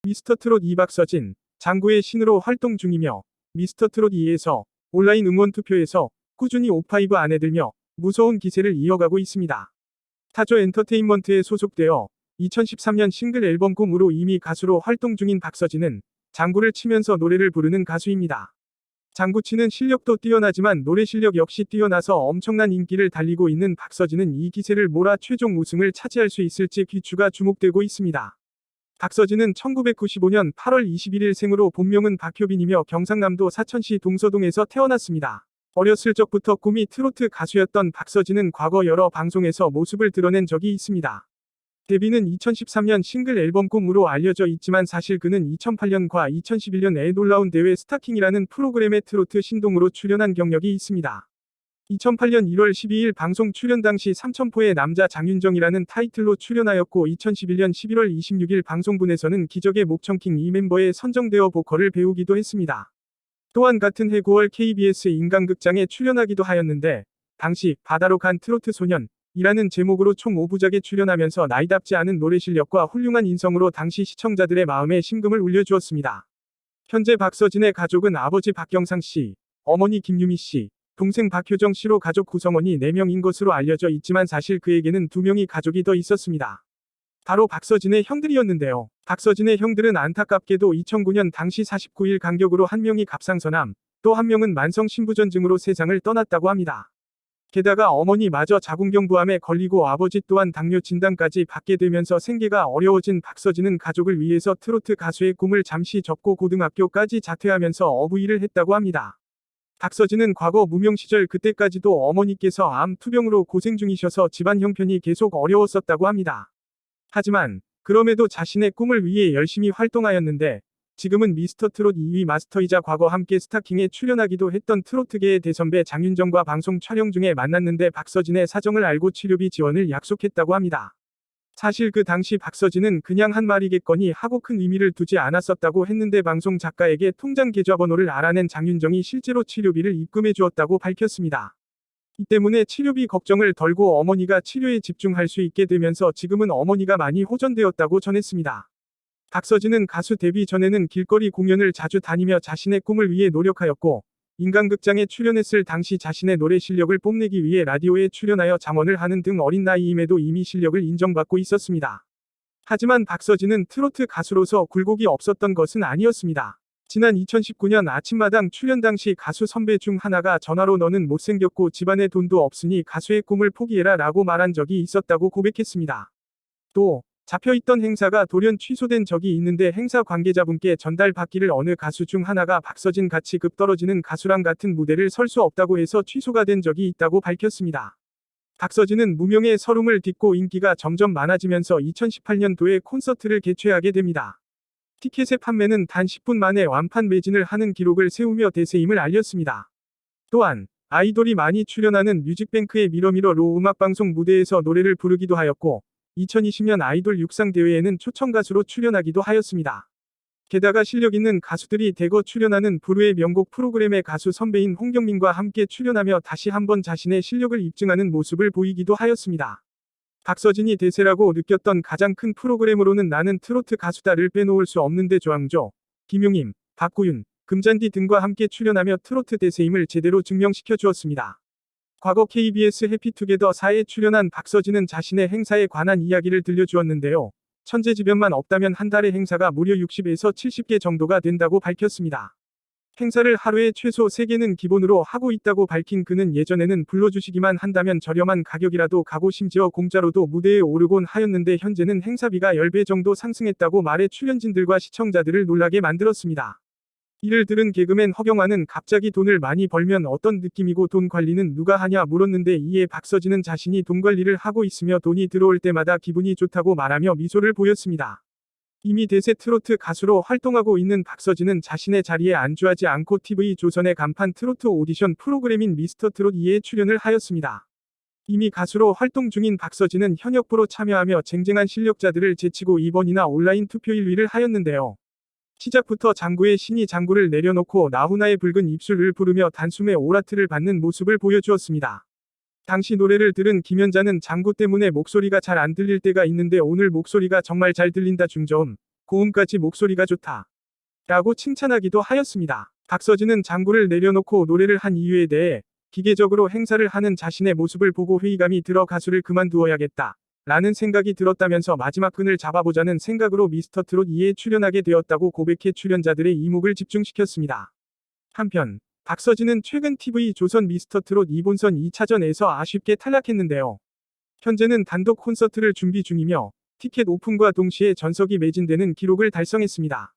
미스터트롯 2 박서진, 장구의 신으로 활동 중이며 미스터트롯 2에서 온라인 응원 투표에서 꾸준히 옵5 안에 들며 무서운 기세를 이어가고 있습니다. 타조 엔터테인먼트에 소속되어 2013년 싱글 앨범 꿈으로 이미 가수로 활동 중인 박서진은 장구를 치면서 노래를 부르는 가수입니다. 장구치는 실력도 뛰어나지만 노래 실력 역시 뛰어나서 엄청난 인기를 달리고 있는 박서진은 이 기세를 몰아 최종 우승을 차지할 수 있을지 귀추가 주목되고 있습니다. 박서진은 1995년 8월 21일 생으로 본명은 박효빈이며 경상남도 사천시 동서동에서 태어났습니다. 어렸을 적부터 꿈이 트로트 가수였던 박서진은 과거 여러 방송에서 모습을 드러낸 적이 있습니다. 데뷔는 2013년 싱글 앨범 꿈으로 알려져 있지만 사실 그는 2008년과 2011년에 놀라운 대회 스타킹이라는 프로그램에 트로트 신동으로 출연한 경력이 있습니다. 2008년 1월 12일 방송 출연 당시 삼천포의 남자 장윤정이라는 타이틀로 출연하였고 2011년 11월 26일 방송분에서는 기적의 목청킹 2 멤버에 선정되어 보컬을 배우기도 했습니다. 또한 같은 해 9월 KBS 인간극장에 출연하기도 하였는데 당시 바다로 간 트로트 소년 이라는 제목으로 총 5부작에 출연하면서 나이답지 않은 노래 실력과 훌륭한 인성으로 당시 시청자들의 마음에 심금을 울려주었습니다. 현재 박서진의 가족은 아버지 박경상 씨, 어머니 김유미 씨, 동생 박효정 씨로 가족 구성원이 4명인 것으로 알려져 있지만 사실 그에게는 2명의 가족이 더 있었습니다. 바로 박서진의 형들이었는데요. 박서진의 형들은 안타깝게도 2009년 당시 49일 간격으로 한 명이 갑상선암, 또 한 명은 만성 신부전증으로 세상을 떠났다고 합니다. 게다가 어머니마저 자궁경부암에 걸리고 아버지 또한 당뇨 진단까지 받게 되면서 생계가 어려워진 박서진은 가족을 위해서 트로트 가수의 꿈을 잠시 접고 고등학교까지 자퇴하면서 어부일을 했다고 합니다. 박서진은 과거 무명 시절 그때까지도 어머니께서 암 투병으로 고생 중이셔서 집안 형편이 계속 어려웠었다고 합니다. 하지만 그럼에도 자신의 꿈을 위해 열심히 활동하였는데 지금은 미스터트롯 2위 마스터이자 과거 함께 스타킹에 출연하기도 했던 트로트계의 대선배 장윤정과 방송 촬영 중에 만났는데 박서진의 사정을 알고 치료비 지원을 약속했다고 합니다. 사실 그 당시 박서진은 그냥 한 말이겠거니 하고 큰 의미를 두지 않았었다고 했는데 방송 작가에게 통장 계좌번호를 알아낸 장윤정이 실제로 치료비를 입금해 주었다고 밝혔습니다. 이 때문에 치료비 걱정을 덜고 어머니가 치료에 집중할 수 있게 되면서 지금은 어머니가 많이 호전되었다고 전했습니다. 박서진은 가수 데뷔 전에는 길거리 공연을 자주 다니며 자신의 꿈을 위해 노력하였고 인간극장에 출연했을 당시 자신의 노래 실력을 뽐내기 위해 라디오에 출연하여 잠원을 하는 등 어린 나이임에도 이미 실력을 인정받고 있었습니다. 하지만 박서진은 트로트 가수로서 굴곡이 없었던 것은 아니었습니다. 지난 2019년 아침마당 출연 당시 가수 선배 중 하나가 전화로 너는 못생겼고 집안에 돈도 없으니 가수의 꿈을 포기해라 라고 말한 적이 있었다고 고백했습니다. 또 잡혀있던 행사가 돌연 취소된 적이 있는데 행사 관계자분께 전달받기를 어느 가수 중 하나가 박서진 같이 급 떨어지는 가수랑 같은 무대를 설 수 없다고 해서 취소가 된 적이 있다고 밝혔습니다. 박서진은 무명의 서름을 딛고 인기가 점점 많아지면서 2018년도에 콘서트를 개최하게 됩니다. 티켓의 판매는 단 10분 만에 완판 매진을 하는 기록을 세우며 대세임을 알렸습니다. 또한 아이돌이 많이 출연하는 뮤직뱅크의 미러미러로 음악방송 무대에서 노래를 부르기도 하였고 2020년 아이돌 육상대회에는 초청가수로 출연하기도 하였습니다. 게다가 실력 있는 가수들이 대거 출연하는 부르의 명곡 프로그램의 가수 선배인 홍경민과 함께 출연하며 다시 한번 자신의 실력을 입증하는 모습을 보이기도 하였습니다. 박서진이 대세라고 느꼈던 가장 큰 프로그램으로는 나는 트로트 가수다를 빼놓을 수 없는데 조항조, 김용임, 박구윤, 금잔디 등과 함께 출연하며 트로트 대세임을 제대로 증명시켜 주었습니다. 과거 KBS 해피투게더 4에 출연한 박서진은 자신의 행사에 관한 이야기를 들려주었는데요. 천재지변만 없다면 한 달에 행사가 무려 60에서 70개 정도가 된다고 밝혔습니다. 행사를 하루에 최소 3개는 기본으로 하고 있다고 밝힌 그는 예전에는 불러주시기만 한다면 저렴한 가격이라도 가고 심지어 공짜로도 무대에 오르곤 하였는데 현재는 행사비가 10배 정도 상승했다고 말해 출연진들과 시청자들을 놀라게 만들었습니다. 이를 들은 개그맨 허경환은 갑자기 돈을 많이 벌면 어떤 느낌이고 돈 관리는 누가 하냐 물었는데 이에 박서진은 자신이 돈 관리를 하고 있으며 돈이 들어올 때마다 기분이 좋다고 말하며 미소를 보였습니다. 이미 대세 트로트 가수로 활동하고 있는 박서진은 자신의 자리에 안주하지 않고 TV조선의 간판 트로트 오디션 프로그램인 미스터트롯 2에 출연을 하였습니다. 이미 가수로 활동 중인 박서진은 현역부로 참여하며 쟁쟁한 실력자들을 제치고 이번이나 온라인 투표 1위를 하였는데요. 시작부터 장구의 신이 장구를 내려놓고 나훈아의 붉은 입술을 부르며 단숨에 오라트를 받는 모습을 보여주었습니다. 당시 노래를 들은 김연자는 장구 때문에 목소리가 잘 안 들릴 때가 있는데 오늘 목소리가 정말 잘 들린다 중저음. 고음까지 목소리가 좋다. 라고 칭찬하기도 하였습니다. 박서진은 장구를 내려놓고 노래를 한 이유에 대해 기계적으로 행사를 하는 자신의 모습을 보고 회의감이 들어 가수를 그만두어야겠다. 라는 생각이 들었다면서 마지막 끈을 잡아보자는 생각으로 미스터트롯 2에 출연하게 되었다고 고백해 출연자들의 이목을 집중시켰습니다. 한편 박서진은 최근 TV조선 미스터트롯 2본선 2차전에서 아쉽게 탈락했는데요. 현재는 단독 콘서트를 준비 중이며 티켓 오픈과 동시에 전석이 매진되는 기록을 달성했습니다.